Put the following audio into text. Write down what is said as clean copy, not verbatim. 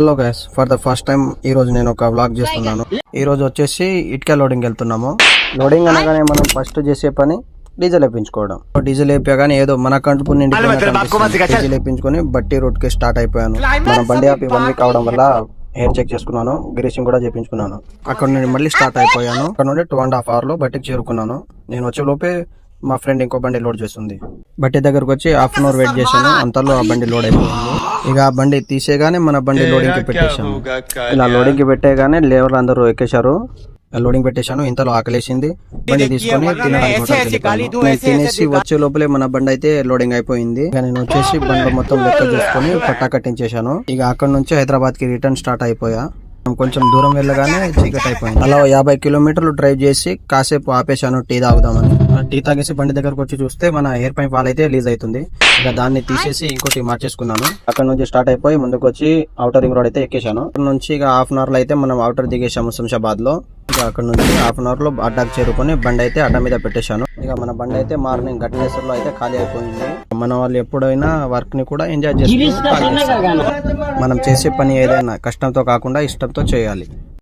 Hello guys, for the first time ఈ రోజు నేను ఒక వ్లాగ్ చేస్తున్నాను. ఈ రోజు వచ్చేసి ఇటుక లోడింగ్ వెళ్తున్నాము. లోడింగ్ అనగానే మనం ఫస్ట్ చేసే పని డీజిల్ వేయించుకోవడం. డీజిల్ వేయగానే ఏదో మన కంటుపు డీజిల్ వేయించుకొని బట్టి రూట్ కి స్టార్ట్ అయిపోయాను. మన బండి ఆపి 1 వీక్ అవడం వల్ల హెయిర్ చెక్ చేసుకున్నాను, గ్రీసింగ్ కూడా చేయించుకున్నాను. అక్కడ నుండి మళ్ళీ స్టార్ట్ అయిపోయాను. అక్కడ నుండి 2.5 hours లో బట్టికి చేరుకున్నాను. నేను వచ్చే లోపే మా ఫ్రెండ్ ఇంకో బండి లోడ్ చేస్తుంది. బట్టి దగ్గరకు వచ్చి హాఫ్ అన్ అవర్ వెయిట్ చేశాను. అంతలో ఆ బండి లోడ్ అయిపోయింది. ఇక ఆ బండి తీసేగానే మన బండి లోడింగ్ కి పెట్టేశాను. ఇలా లోడింగ్ కి పెట్టేగానే లేబర్లు అందరూ ఎక్కేశారు. లోడింగ్ పెట్టేశాను. ఇంతలో ఆకలేసింది. బండి తీసుకొని నేను తినేసి వచ్చే లోపలే మన బండి అయితే లోడింగ్ అయిపోయింది. ఇక నేను వచ్చేసి బండి మొత్తం లెక్క చూసుకొని పట్టా కట్టించేశాను. ఇక అక్కడ నుంచి హైదరాబాద్ కి రిటర్న్ స్టార్ట్ అయిపోయా. కొంచెం దూరం వెళ్ళగానే చీకటి అయిపోయింది. అలా 50 కిలోమీటర్లు డ్రైవ్ చేసి కాసేపు ఆపేశాను టీ తాగుదామని. టీ తాగేసి బండి దగ్గరకు వచ్చి చూస్తే మన ఎయిర్ పైప్ వాల్ అయితే రిలీజ్ అవుతుంది. ఇక దాన్ని తీసేసి ఇంకోటి మార్చేసుకున్నాను. అక్కడ నుంచి స్టార్ట్ అయిపోయి ముందుకు వచ్చి ఔటర్ రింగ్ రోడ్ అయితే ఎక్కేశాను. అక్కడ నుంచి ఇక హాఫ్ అన్ అవర్ లో అయితే మనం ఔటర్ దిగేసాము శంషాబాద్ లో. ఇక అక్కడ నుంచి హాఫ్ అన్ అవర్ లో అడ్డాకు చేరుకొని బండి అయితే అడ్డ మీద పెట్టేశాను. ఇక మన బండి అయితే మార్నింగ్ గట్నేశ్వర్ లో అయితే ఖాళీ అయిపోయింది. మన వాళ్ళు ఎప్పుడైనా వర్క్ ని కూడా ఎంజాయ్ చేస్తారు. మనం చేసే పని ఏదైనా కష్టంతో కాకుండా ఇష్టంతో చేయాలి.